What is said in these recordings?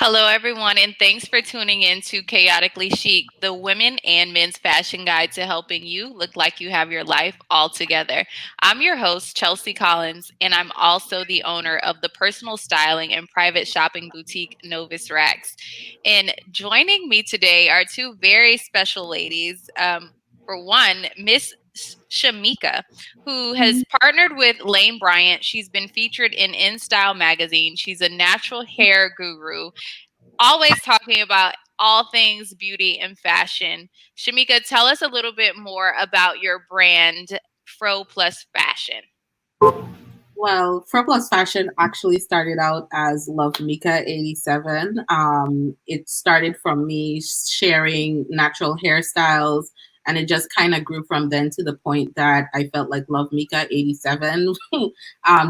Hello, everyone, and thanks for tuning in to Chaotically Chic, the women and men's fashion guide to helping you look like you have your life all together. I'm your host, Chelsea Collins, and I'm also the owner of the personal styling and private shopping boutique Novus Racks. And joining me today are two very special ladies. For one, Miss Shamika, who has partnered with Lane Bryant. She's been featured in InStyle magazine. She's a natural hair guru, always talking about all things beauty and fashion. Shamika, tell us a little bit more about your brand, Fro Plus Fashion. Well, Fro Plus Fashion actually started out as Love Mika 87. It started from me sharing natural hairstyles, and it just kind of grew from then to the point that I felt like Love Mika 87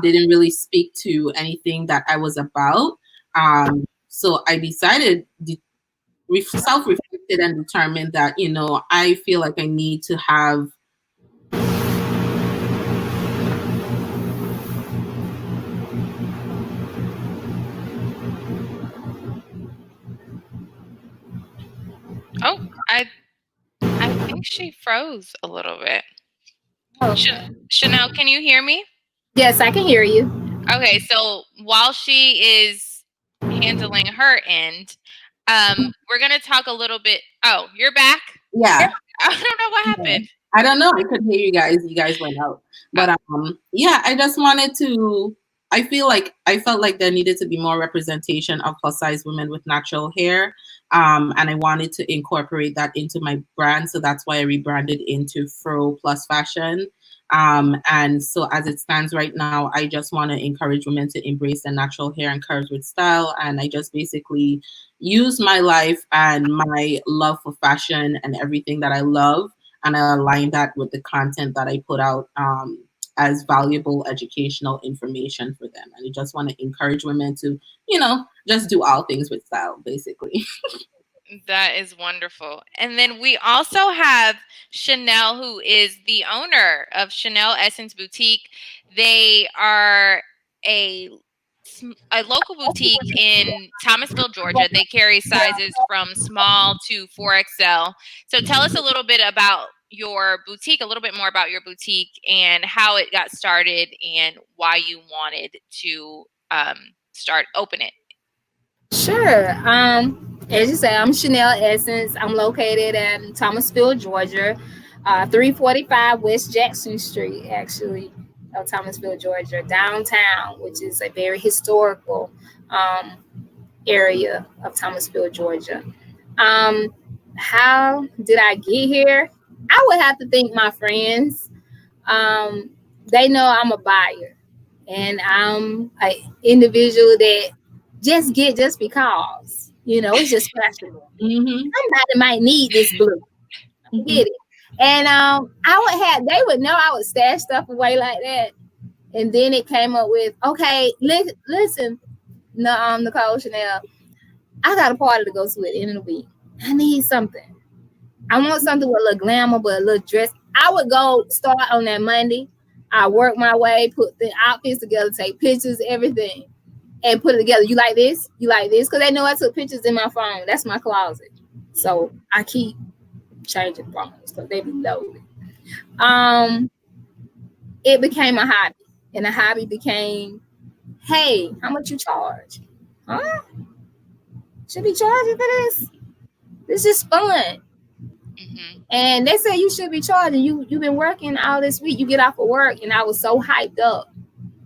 didn't really speak to anything that I was about. So I decided, self reflected, and determined that, I feel like I need to have. Oh, I think she froze a little bit. Chanel, can you hear me? Yes, I can hear you. Okay, so while she is handling her end, we're gonna talk a little bit. Oh, you're back? Yeah. I don't know what happened. I don't know. I couldn't hear you guys. You guys went out. But yeah, I just wanted to. I felt like there needed to be more representation of plus size women with natural hair, and I wanted to incorporate that into my brand. So that's why I rebranded into Fro Plus Fashion. And so as it stands right now, I just want to encourage women to embrace their natural hair and curves with style. And I just basically use my life and my love for fashion and everything that I love, and I align that with the content that I put out as valuable educational information for them. And I just want to encourage women to, just do all things with style, basically. That is wonderful. And then we also have Chanel, who is the owner of Chanel Essence Boutique. They are a local boutique in Thomasville, Georgia. They carry sizes from small to 4XL. So tell us a little bit about your boutique, a little bit more about your boutique and how it got started and why you wanted to open it. Sure. As you say, I'm Chanel Essence. I'm located in Thomasville, Georgia, 345 West Jackson Street, actually, of Thomasville, Georgia, downtown, which is a very historical area of Thomasville, Georgia. How did I get here? I would have to thank my friends. They know I'm a buyer, and I'm an individual that just because, it's just fashionable. Somebody might need this blue. Get it. And they would know I would stash stuff away like that. And then it came up with, okay, listen, Nicole Chanel, I got a party to go to at the end of the week. I need something. I want something with a little glamour, but a little dress. I would go start on that Monday. I work my way, put the outfits together, take pictures, everything, and put it together. You like this? You like this? Because they know I took pictures in my phone. That's my closet. So I keep changing phones because they be loaded. It became a hobby. And the hobby became, hey, how much you charge? Huh? Should be charging for this? This is fun. Mm-hmm. And they say you should be charging. You've been working all this week. You get off of work, and I was so hyped up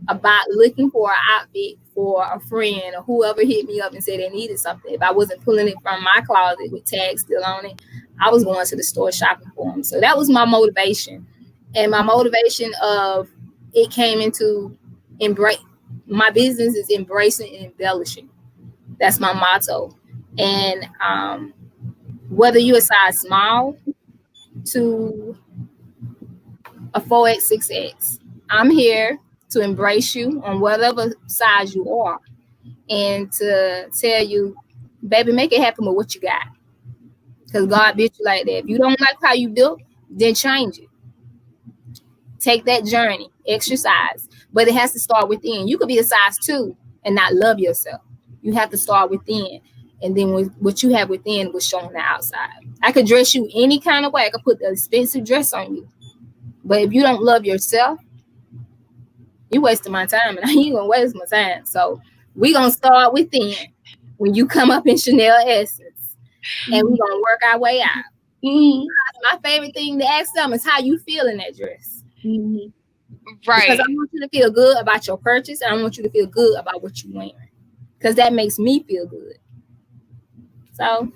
about looking for an outfit for a friend or whoever hit me up and said they needed something. If I wasn't pulling it from my closet with tags still on it, I was going to the store shopping for them. So that was my motivation. And my motivation of it came into embrace. My business is embracing and embellishing. That's my motto. And whether you're a size small to a 4X, 6X, I'm here to embrace you on whatever size you are and to tell you, baby, make it happen with what you got. Because God built you like that. If you don't like how you built, then change it. Take that journey, exercise. But it has to start within. You could be a size 2 and not love yourself. You have to start within. and then what you have within was shown on the outside. I could dress you any kind of way. I could put the expensive dress on you, but if you don't love yourself, you wasting my time, and you gonna waste my time. So we gonna start within. When you come up in Chanel Essence, and we gonna work our way out. Mm-hmm. My favorite thing to ask them is how you feel in that dress. Mm-hmm. Right. Because I want you to feel good about your purchase, and I want you to feel good about what you're wearing. Because that makes me feel good. So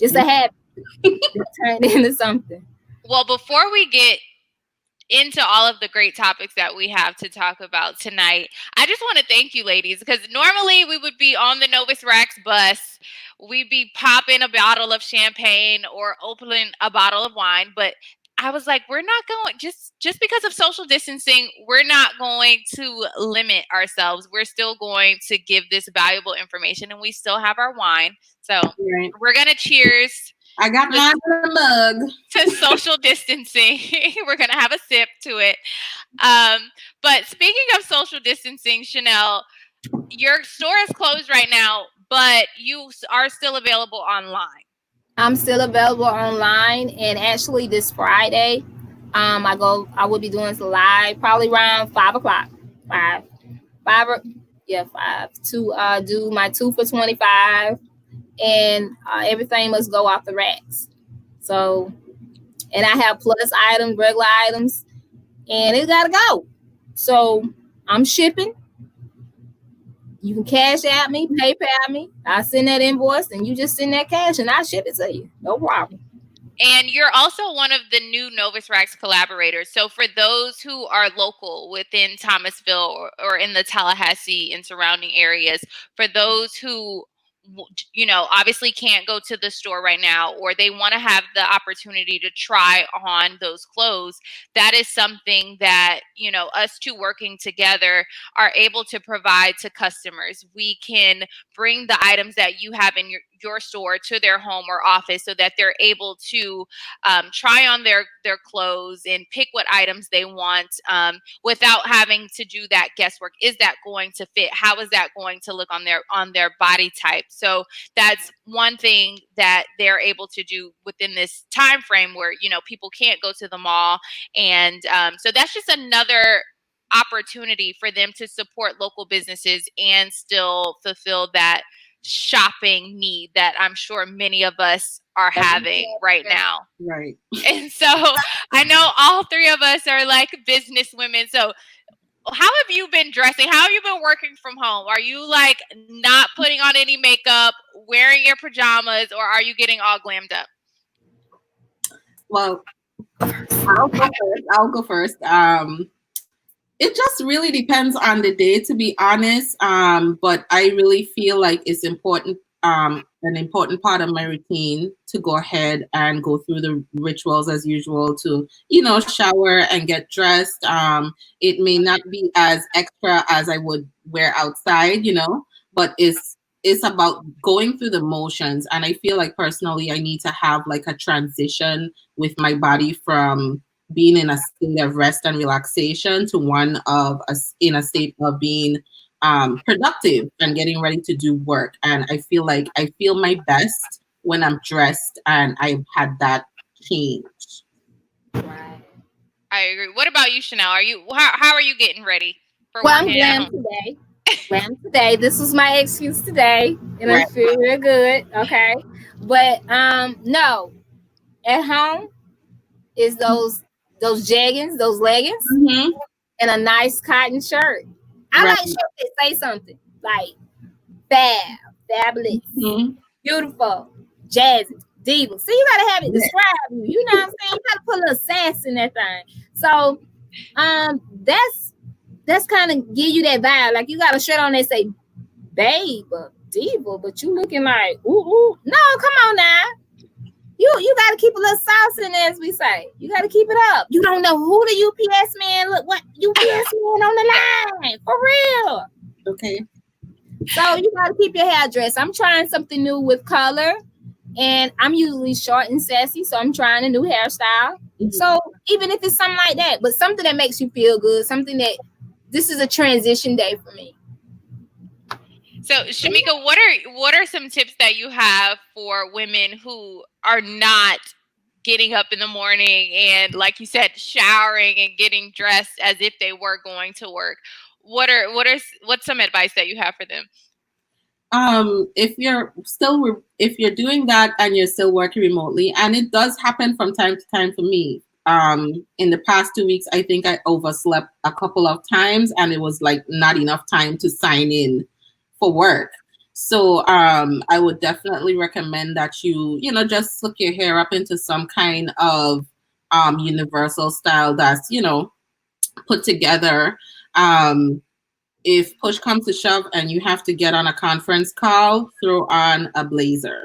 it's a habit that turned into something. Well, before we get into all of the great topics that we have to talk about tonight, I just want to thank you, ladies, because normally we would be on the Novus Rax bus, we'd be popping a bottle of champagne or opening a bottle of wine, but I was like, we're not going, just because of social distancing, we're not going to limit ourselves. We're still going to give this valuable information, and we still have our wine. So we're going to cheers. I got mine in a mug. To social distancing. We're going to have a sip to it. But speaking of social distancing, Chanel, your store is closed right now, but you are still available online. I'm still available online, and actually this Friday, I will be doing live probably around 5 o'clock. 5 to do my 2 for $25, and everything must go off the racks. So, and I have plus items, regular items, and it gotta go. So I'm shipping. You can cash at me, PayPal me. I send that invoice, and you just send that cash, and I ship it to you. No problem. And you're also one of the new Novus Rax collaborators. So for those who are local within Thomasville or in the Tallahassee and surrounding areas, for those who obviously can't go to the store right now, or they want to have the opportunity to try on those clothes, that is something that, us two working together are able to provide to customers. We can bring the items that you have in your store to their home or office so that they're able to try on their clothes and pick what items they want without having to do that guesswork. Is that going to fit? How is that going to look on their body type? So that's one thing that they're able to do within this time frame where people can't go to the mall, and so that's just another opportunity for them to support local businesses and still fulfill that shopping need that I'm sure many of us are having right now. Right. And so I know all three of us are like business women. So how have you been dressing? How have you been working from home? Are you like not putting on any makeup, wearing your pajamas, or are you getting all glammed up? Well, I'll go first. It just really depends on the day, to be honest. But I really feel like it's important, an important part of my routine to go ahead and go through the rituals as usual to, shower and get dressed. It may not be as extra as I would wear outside, but it's about going through the motions. And I feel like personally, I need to have like a transition with my body from being in a state of rest and relaxation to one of in a state of being productive and getting ready to do work. And I feel like I feel my best when I'm dressed, and I've had that change. Right. I agree. What about you, Chanel? How are you getting ready for I'm glam today. Glam today. This was my excuse today, and right. I feel real good. Okay, but no, at home is those jeggings, those leggings, and a nice cotton shirt. I like shirts that say something like fabulous, beautiful, jazzy, diva. See, you gotta have it describe you. You know what I'm saying? You gotta put a little sass in that thing. So, that's kind of give you that vibe. Like you got a shirt on that say babe, diva, but you looking like ooh. No, come on now. You got to keep a little sauce in there, as we say. You got to keep it up. You don't know who the UPS man look. What UPS man on the line for real? Okay. So you got to keep your hair dressed. I'm trying something new with color, and I'm usually short and sassy, so I'm trying a new hairstyle. So even if it's something like that, but something that makes you feel good, something that this is a transition day for me. So, Shamika, what are some tips that you have for women who are not getting up in the morning and, like you said, showering and getting dressed as if they were going to work? What's some advice that you have for them? If you're doing that and you're still working remotely, and it does happen from time to time for me. In the past 2 weeks, I think I overslept a couple of times, and it was like not enough time to sign in for work. So I would definitely recommend that just slick your hair up into some kind of universal style that's put together. If push comes to shove and you have to get on a conference call, throw on a blazer.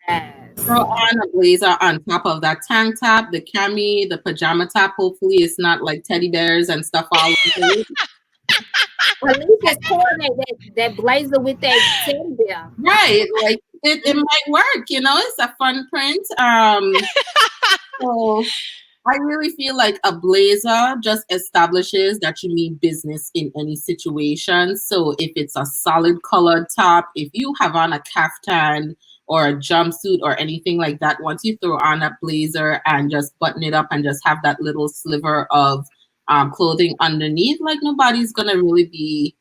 Yes. Throw on a blazer on top of that tank top, the cami, the pajama top. Hopefully, it's not like teddy bears and stuff all over it. At least just coordinate that blazer with that teddy bear. Right, like it might work. It's a fun print. So I really feel like a blazer just establishes that you mean business in any situation. So if it's a solid colored top, if you have on a caftan or a jumpsuit or anything like that, once you throw on a blazer and just button it up and just have that little sliver of clothing underneath, like nobody's gonna really be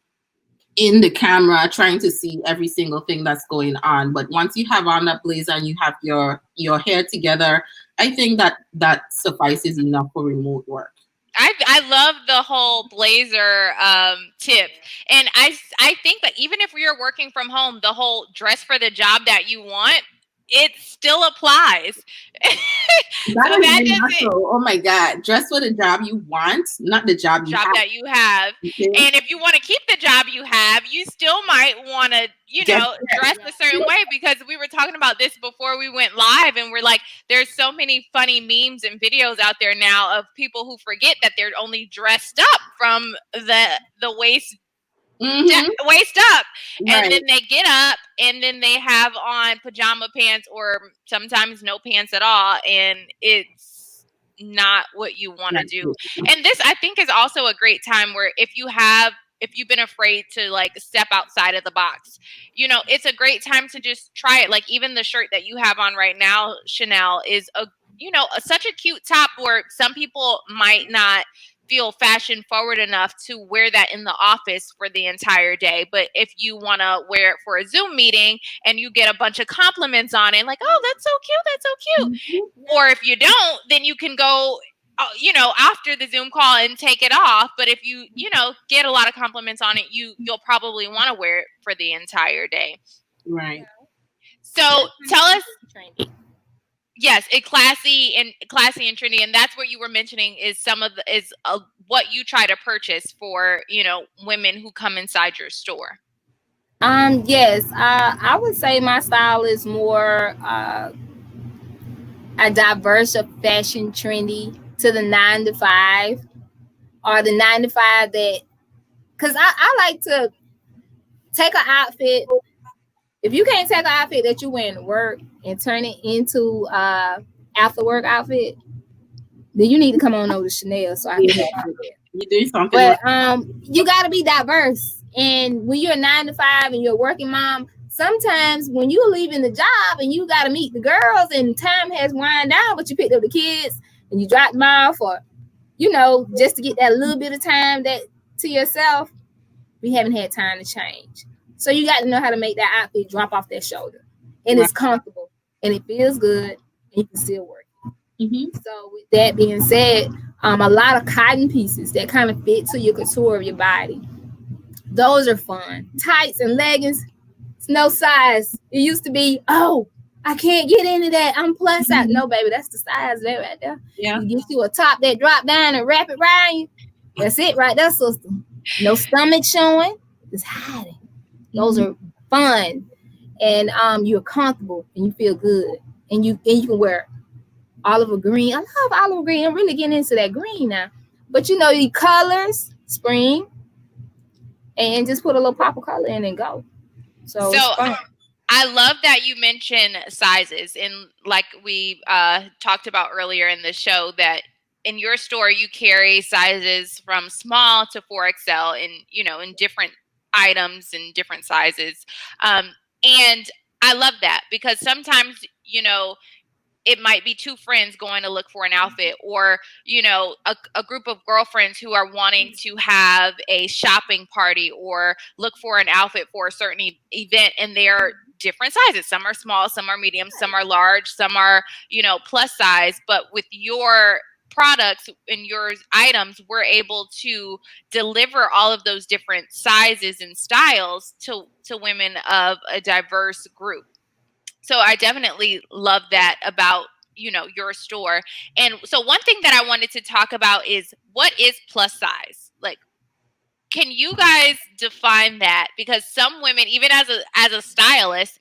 in the camera trying to see every single thing that's going on. But once you have on that blazer and you have your hair together, I think that suffices enough for remote work. I love the whole blazer tip, and I think that even if you're working from home, the whole dress for the job that you want, it still applies. That is natural. Oh my God. Dress for the job you want, not the job you have. That you have. Okay. And if you want to keep the job you have, you still might want to, dress a certain way, because we were talking about this before we went live, and we're like, there's so many funny memes and videos out there now of people who forget that they're only dressed up from the waist waist up, and then they get up and then they have on pajama pants or sometimes no pants at all, and it's not what you want to do. And this, I think, is also a great time where if you've been afraid to like step outside of the box, it's a great time to just try it. Like even the shirt that you have on right now, Chanel, is such a cute top where some people might not feel fashion forward enough to wear that in the office for the entire day. But if you want to wear it for a Zoom meeting and you get a bunch of compliments on it, like, oh, that's so cute, that's so cute. Mm-hmm. Or if you don't, then you can go, after the Zoom call and take it off. But if you, get a lot of compliments on it, you'll probably want to wear it for the entire day. Right. So tell us. Yes, classy and trendy, and that's what you were mentioning is what you try to purchase for women who come inside your store. Yes, I would say my style is more a diverse of fashion trendy to the 9 to 5 or the 9 to 5 that, because I like to take an outfit. If you can't take an outfit that you wear to work and turn it into after work outfit, then you need to come on over to Chanel so I can help you there. You do something. But you got to be diverse. And when you're a 9 to 5 and you're a working mom, sometimes when you're leaving the job and you got to meet the girls and time has wound down, but you picked up the kids and you dropped them off, or just to get that little bit of time that to yourself, we haven't had time to change. So you got to know how to make that outfit drop off that shoulder, and it's comfortable and it feels good and you can still work. Mm-hmm. So with that being said, a lot of cotton pieces that kind of fit to your couture of your body, those are fun. Tights and leggings, it's no size. It used to be, oh, I can't get into that, I'm plus size. No, baby, that's the size there right there. Yeah. You get you a top that drop down and wrap it around you. That's it right there, sister. No stomach showing, it's hiding. Those are fun, and you're comfortable and you feel good, and you can wear olive green. I love olive green. I'm really getting into that green now. But the colors, spring, and just put a little pop of color in and go. So it's fun. I love that you mention sizes, and like we talked about earlier in the show, that in your store you carry sizes from small to 4XL in different items in different sizes. And I love that because sometimes, it might be two friends going to look for an outfit, or a group of girlfriends who are wanting to have a shopping party or look for an outfit for a certain event, and they're different sizes. Some are small, some are medium, some are large, some are plus size. But with your products and your items, we're able to deliver all of those different sizes and styles to women of a diverse group. So I definitely love that about your store. And so one thing that I wanted to talk about is, what is plus size? Like, can you guys define that? Because some women, even as a stylist,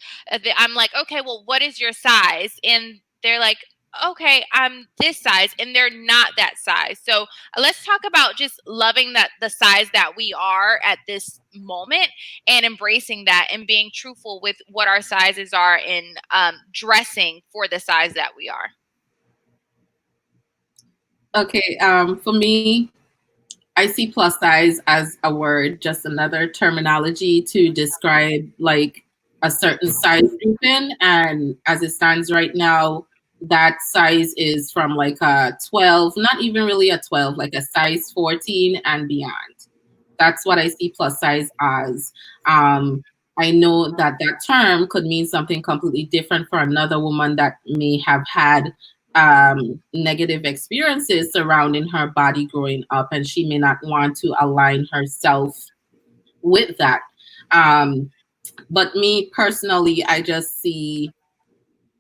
I'm like, okay, well, what is your size? And they're like, okay, I'm this size, and they're not that size. So let's talk about just loving that the size that we are at this moment, and embracing that, and being truthful with what our sizes are, and dressing for the size that we are. Okay, for me, I see plus size as a word, just another terminology to describe like a certain size grouping. And as it stands right now, that size is from like a 12, not even really a 12, like a size 14 and beyond. That's what I see plus size as. I know that that term could mean something completely different for another woman that may have had negative experiences surrounding her body growing up, and she may not want to align herself with that. But me personally, I just see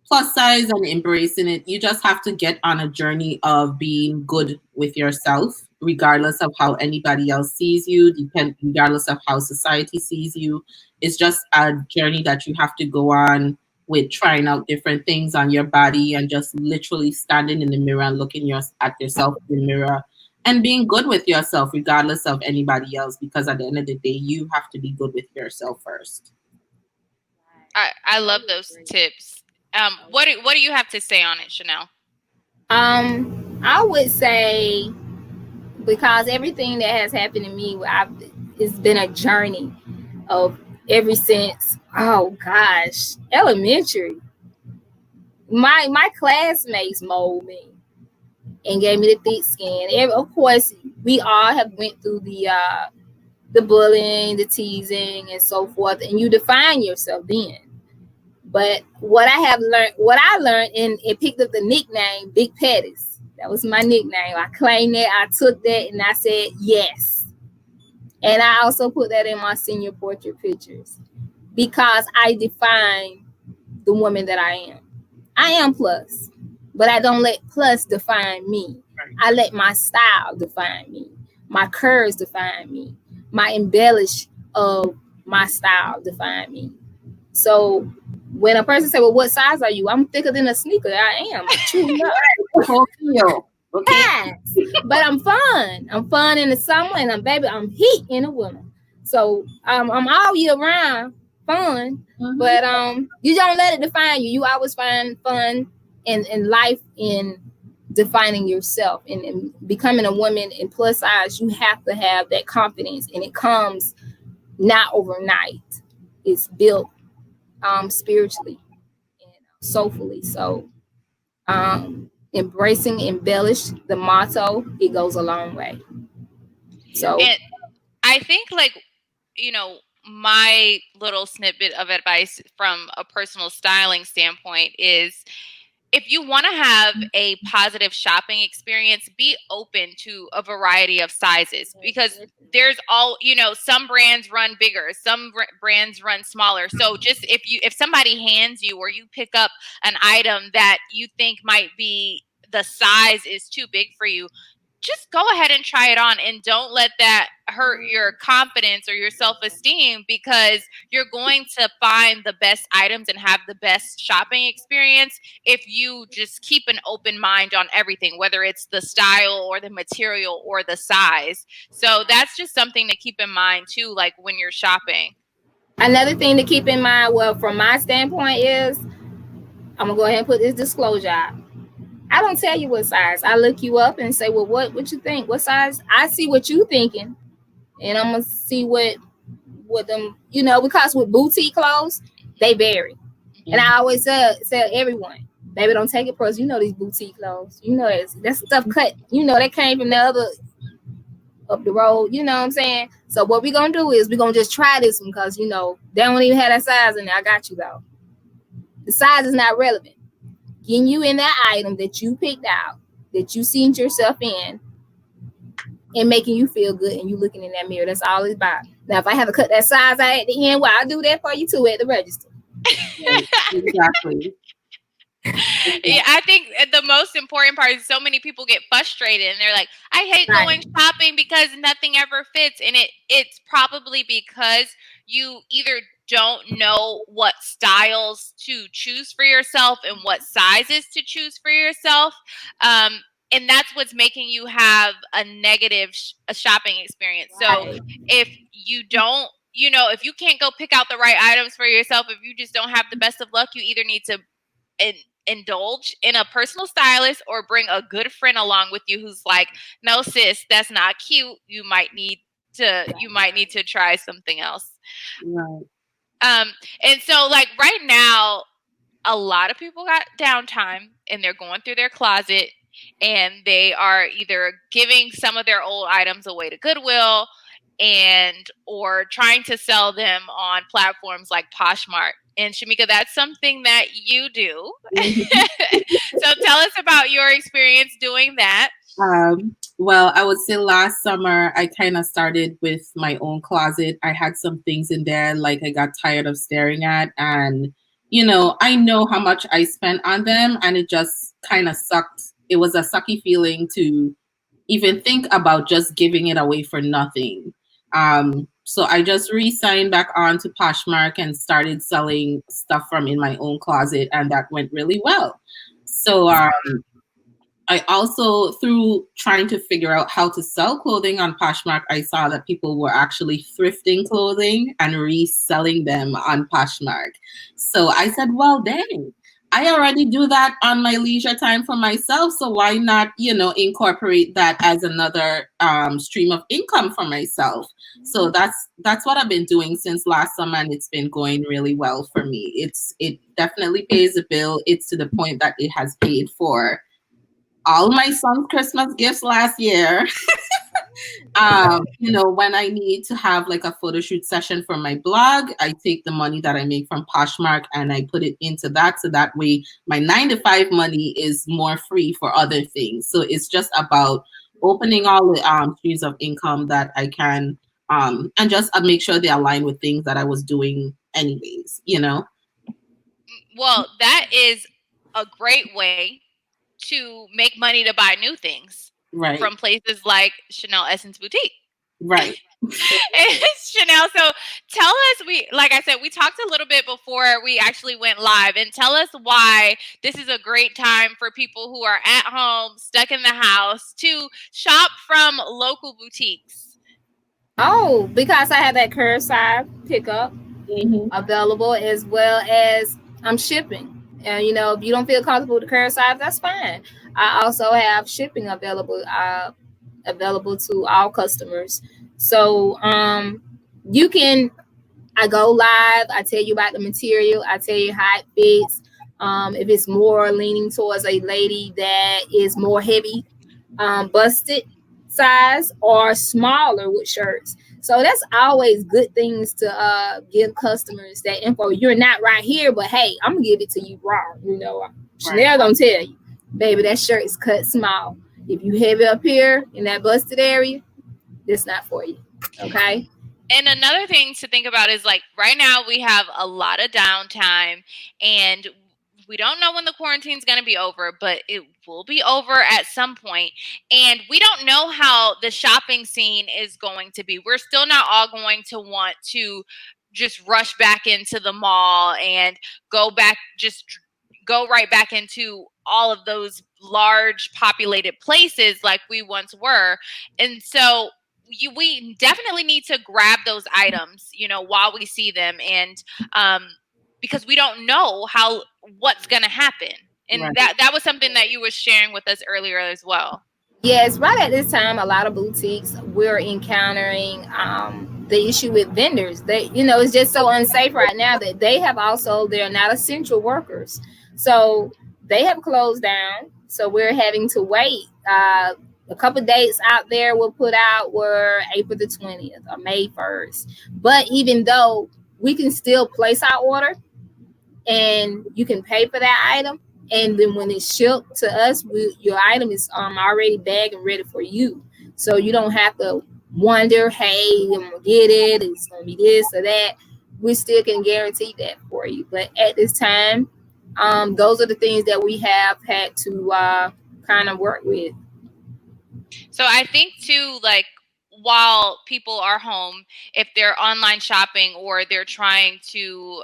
plus size and embracing it. You just have to get on a journey of being good with yourself, regardless of how anybody else sees you, regardless of how society sees you. It's just a journey that you have to go on, with trying out different things on your body, and just literally standing in the mirror and looking at yourself in the mirror and being good with yourself, regardless of anybody else, because at the end of the day, you have to be good with yourself first. I love those tips. What do you have to say on it, Chanel? I would say, because everything that has happened to me, it's been a journey of ever since, oh gosh, elementary. My classmates molded me and gave me the thick skin. And of course, we all have went through the bullying, the teasing, and so forth, and you define yourself then. But what I learned, and it picked up the nickname Big Pettis. That was my nickname. I claimed that, I took that, and I said yes. And I also put that in my senior portrait pictures, because I define the woman that I am. I am plus, but I don't let plus define me. I let my style define me, my curves define me, my embellish of my style define me. So when a person say, well, what size are you? I'm thicker than a sneaker. I am. True enough. Okay. Yes. But I'm fun. I'm fun in the summer, and I'm heat in the winter. So I'm all year round fun. Mm-hmm. But you don't let it define you. You always find fun in life, in defining yourself, and becoming a woman in plus size. You have to have that confidence, and it comes not overnight. It's built spiritually and soulfully. So embracing embellish, the motto, it goes a long way. So and I think, like, my little snippet of advice from a personal styling standpoint is, if you want to have a positive shopping experience, be open to a variety of sizes, because there's some brands run bigger, some brands run smaller. So just if somebody hands you, or you pick up an item that you think might be, the size is too big for you, just go ahead and try it on, and don't let that hurt your confidence or your self-esteem, because you're going to find the best items and have the best shopping experience if you just keep an open mind on everything, whether it's the style or the material or the size. So that's just something to keep in mind too, like when you're shopping. Another thing to keep in mind, well, from my standpoint, is I'm gonna go ahead and put this disclosure out. I don't tell you what size. I look you up and say, well, what you think? What size? I see what you thinking, and I'm gonna see what with them, because with boutique clothes, they vary. And I always tell everyone, baby, don't take it personal. These boutique clothes, that stuff cut, that came from the other up the road, you know what I'm saying? So what we're gonna do is we're gonna just try this one because they don't even have that size in there. I got you though. The size is not relevant. Getting you in that item that you picked out, that you seen yourself in, and making you feel good and you looking in that mirror. That's all it's about. Now if I have to cut that size out at the end, well, I'll do that for you too at the register. Right. Exactly. Yeah, I think the most important part is so many people get frustrated and they're like, I hate going shopping because nothing ever fits. And it's probably because you either don't know what styles to choose for yourself and what sizes to choose for yourself. And that's what's making you have a negative shopping experience. So if you don't, if you can't go pick out the right items for yourself, if you just don't have the best of luck, you either need to indulge in a personal stylist or bring a good friend along with you who's like, no sis, that's not cute, you might need to try something else. Right. And so like right now a lot of people got downtime and they're going through their closet and they are either giving some of their old items away to Goodwill or trying to sell them on platforms like Poshmark. And Shamika, that's something that you do. So tell us about your experience doing that. Well, I would say last summer I kind of started with my own closet. I had some things in there like I got tired of staring at, and I know how much I spent on them, and it just kind of sucked. It was a sucky feeling to even think about just giving it away for nothing. So I just re-signed back on to Poshmark and started selling stuff from in my own closet, and that went really well. So I also, through trying to figure out how to sell clothing on Poshmark, I saw that people were actually thrifting clothing and reselling them on Poshmark. So I said, well, dang, I already do that on my leisure time for myself. So why not, incorporate that as another stream of income for myself? So that's what I've been doing since last summer, and it's been going really well for me. It definitely pays the bill. It's to the point that it has paid for all my son's Christmas gifts last year. When I need to have like a photo shoot session for my blog, I take the money that I make from Poshmark and I put it into that. So that way my 9-to-5 money is more free for other things. So it's just about opening all the streams of income that I can, and just make sure they align with things that I was doing anyways, Well, that is a great way to make money to buy new things, right, from places like Chanel Essence Boutique. Right. Chanel, so tell us, like I said, we talked a little bit before we actually went live, and tell us why this is a great time for people who are at home, stuck in the house, to shop from local boutiques. Oh, because I have that curbside pickup available, as well as I'm shipping. And if you don't feel comfortable with the curbside, that's fine. I also have shipping available to all customers. So you can, I go live, I tell you about the material, I tell you how it fits. If it's more leaning towards a lady that is more heavy, busted size, or smaller with shirts. So that's always good things to give customers that info. You're not right here, but hey, I'm gonna give it to you raw. Chanel gonna tell you, baby, that shirt is cut small. If you have it up here in that busted area, it's not for you. Okay. And another thing to think about is, like, right now we have a lot of downtime, and we don't know when the quarantine is going to be over, but it will be over at some point. And we don't know how the shopping scene is going to be. We're still not all going to want to just rush back into the mall and go right back into all of those large populated places like we once were. And so we definitely need to grab those items, while we see them. And because we don't know what's going to happen. And that was something that you were sharing with us earlier as well. Yes, right at this time, a lot of boutiques, we're encountering the issue with vendors. They, you know, it's just so unsafe right now that they have also, they're not essential workers. So they have closed down. So we're having to wait. A couple dates out there were put out were April the 20th or May 1st. But even though we can still place our order and you can pay for that item, and then when it's shipped to us, your item is already bagged and ready for you, so you don't have to wonder, hey, I'm gonna get it, it's gonna be this or that. We still can guarantee that for you, but at this time, those are the things that we have had to kind of work with. So I think too, like, while people are home, if they're online shopping or they're trying to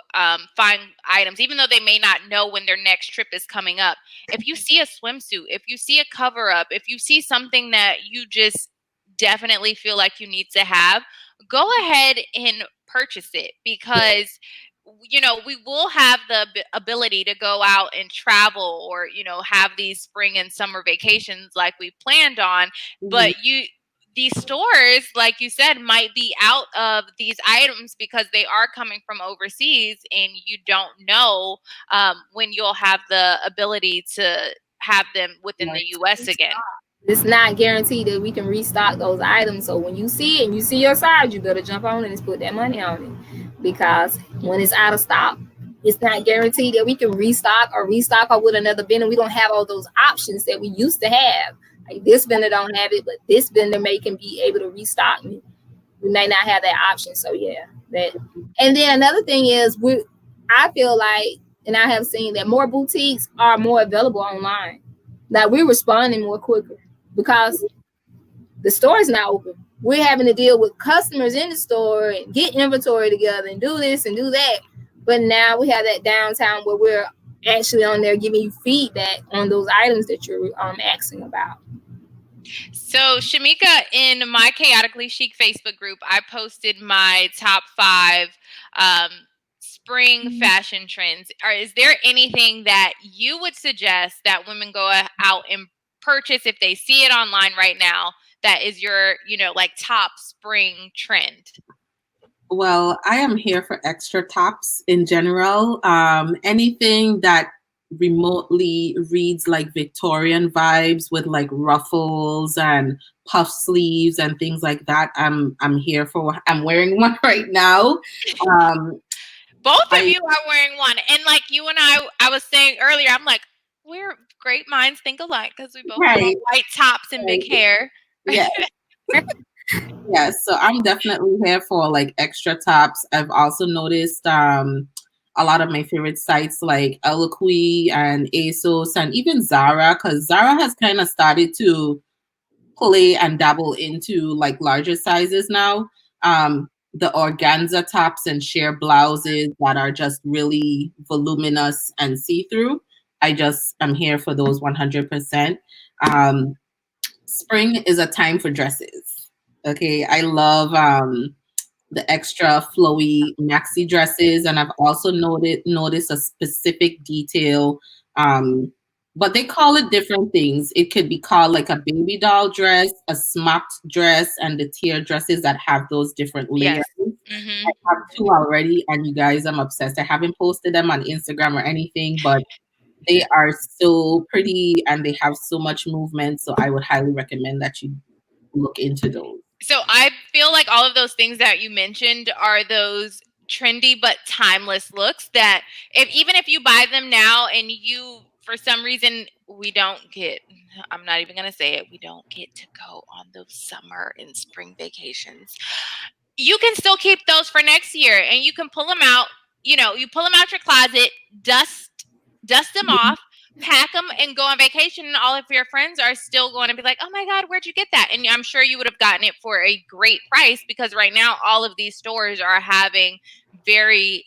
find items, even though they may not know when their next trip is coming up, if you see a swimsuit, if you see a cover up, if you see something that you just definitely feel like you need to have, go ahead and purchase it, because you know we will have the ability to go out and travel, or you know have these spring and summer vacations like we planned on, Mhm. but these stores, like you said, might be out of these items because they are coming from overseas, and you don't know when you'll have the ability to have them within the US again. It's not guaranteed that we can restock those items. So when you see it and you see your size, you better jump on it and put that money on it. Because when it's out of stock, it's not guaranteed that we can restock or with another vendor. We don't have all those options that we used to have. Like this vendor don't have it, but this vendor may can be able to restock me. We may not have that option. So yeah, that. And then another thing is I feel like, and I have seen that more boutiques are more available online. Like we're responding more quicker because the store is not open. We're having to deal with customers in the store and get inventory together and do this and do that. But now we have that downtime where we're actually on there giving you feedback on those items that you're asking about. So, Shamika, in my Chaotically Chic Facebook group, I posted my top 5 um, spring fashion trends. Is there anything that you would suggest that women go out and purchase if they see it online right now that is your, you know, like top spring trend? Well, I am here for extra tops in general. Anything that remotely reads like Victorian vibes with like ruffles and puff sleeves and things like that. I'm here for. I'm wearing one right now. Um, Both of I you are wearing one, and like you and I was saying earlier, I'm like, we're great minds think alike because we both have on right, white tops and big right, hair. yeah. Yes, so I'm definitely here for like extra tops. I've also noticed a lot of my favorite sites like Eloquii and ASOS and even Zara, because Zara has kind of started to play and dabble into like larger sizes now. The organza tops and sheer blouses that are just really voluminous and see-through. I'm here for those 100%. Um, Spring is a time for dresses. Okay, I love the extra flowy maxi dresses, and I've also noticed a specific detail. Um, but they call it different things. It could be called like a baby doll dress, a smocked dress, and the tier dresses that have those different layers. Yes. I Hmm. have two already, and you guys, I'm obsessed. I haven't posted them on Instagram or anything, but they are so pretty and they have so much movement. So I would highly recommend that you look into those. So I feel like all of those things that you mentioned are those trendy but timeless looks that if you buy them now and you for some reason we don't get, I'm not even going to say it, we don't get to go on those summer and spring vacations, you can still keep those for next year and you can pull them out. You know, you pull them out your closet, dust them off, pack them, and go on vacation. And all of your friends are still going to be like, "Oh my God, where'd you get that?" And I'm sure you would have gotten it for a great price because right now all of these stores are having very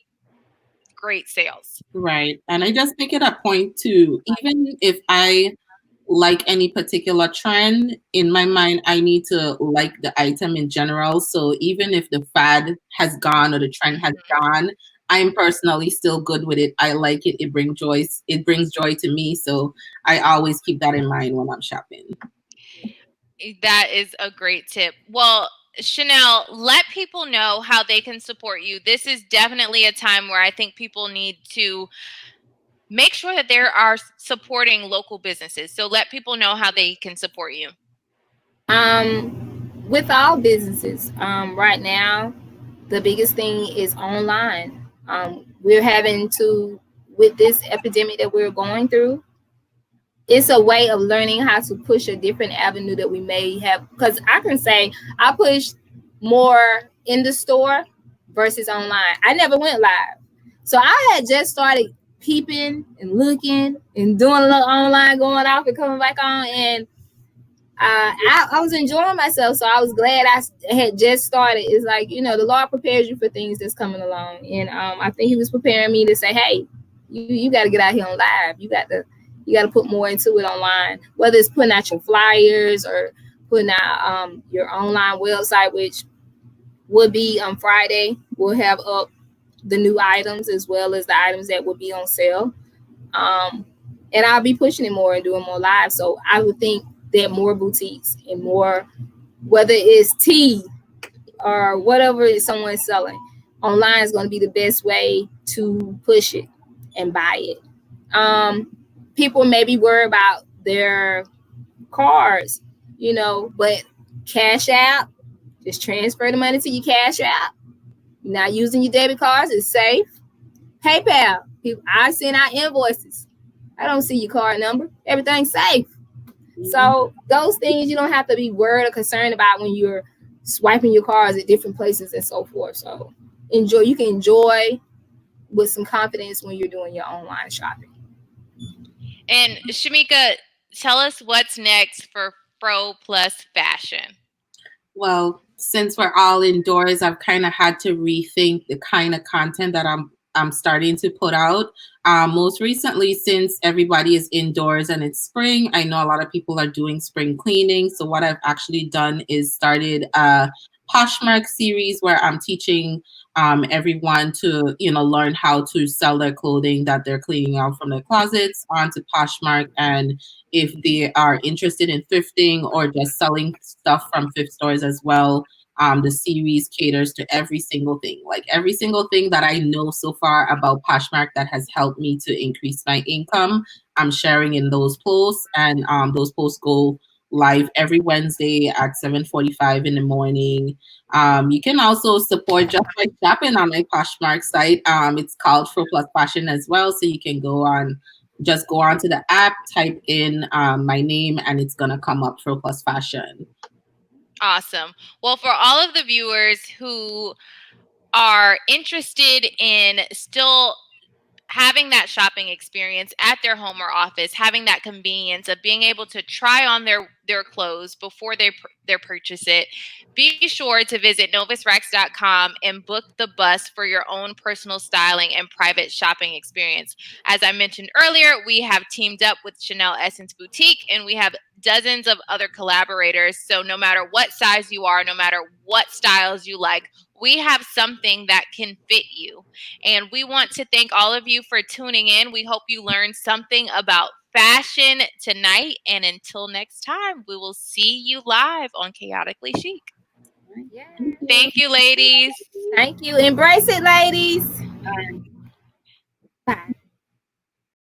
great sales. Right. And I just make it a point to, even if I like any particular trend, in my mind, I need to like the item in general. So even if the fad has gone or the trend has Mhm. gone, I'm personally still good with it. I like it. It brings joy to me. So I always keep that in mind when I'm shopping. That is a great tip. Well, Chanel, let people know how they can support you. This is definitely a time where I think people need to make sure that they are supporting local businesses. So let people know how they can support you. With all businesses, right now, the biggest thing is online. We're having to, with this epidemic that we're going through, it's a way of learning how to push a different avenue that we may have. Because I can say I pushed more in the store versus online. I never went live. So I had just started peeping and looking and doing a little online, going off and coming back on. And I was enjoying myself, so I was glad I had just started. It's like, the Lord prepares you for things that's coming along, and I think He was preparing me to say, "Hey, you got to get out here on live. You got to put more into it online, whether it's putting out your flyers or putting out your online website, which will be on Friday. We'll have up the new items as well as the items that will be on sale, and I'll be pushing it more and doing more live. So I would think that more boutiques and more, whether it's tea or whatever someone's selling, online is going to be the best way to push it and buy it. People maybe worry about their cards, but Cash App, just transfer the money to your Cash App. You're not using your debit cards, it's safe. PayPal, I send out invoices. I don't see your card number. Everything's safe. So those things you don't have to be worried or concerned about when you're swiping your cards at different places and so forth. So you can enjoy with some confidence when you're doing your online shopping. And Shamika, tell us what's next for Fro Plus Fashion. Well, since we're all indoors, I've kind of had to rethink the kind of content that I'm starting to put out. Most recently, since everybody is indoors and it's spring, I know a lot of people are doing spring cleaning. So what I've actually done is started a Poshmark series where I'm teaching everyone to learn how to sell their clothing that they're cleaning out from their closets onto Poshmark. And if they are interested in thrifting or just selling stuff from thrift stores as well, the series caters to every single thing. Like every single thing that I know so far about Poshmark that has helped me to increase my income, I'm sharing in those posts. And those posts go live every Wednesday at 7:45 in the morning. You can also support just by shopping on my Poshmark site. It's called Fro Plus Fashion as well. So you can go onto the app, type in my name, and it's gonna come up Fro Plus Fashion. Awesome. Well, for all of the viewers who are interested in still having that shopping experience at their home or office, having that convenience of being able to try on their clothes before they purchase it, be sure to visit novusrex.com and book the bus for your own personal styling and private shopping experience. As I mentioned earlier, we have teamed up with Chanel Essence Boutique, and we have dozens of other collaborators. So no matter what size you are, no matter what styles you like, we have something that can fit you. And we want to thank all of you for tuning in. We hope you learned something about fashion tonight. And until next time, we will see you live on Chaotically Chic. Yes. Thank you, ladies. Thank you. Embrace it, ladies. Bye.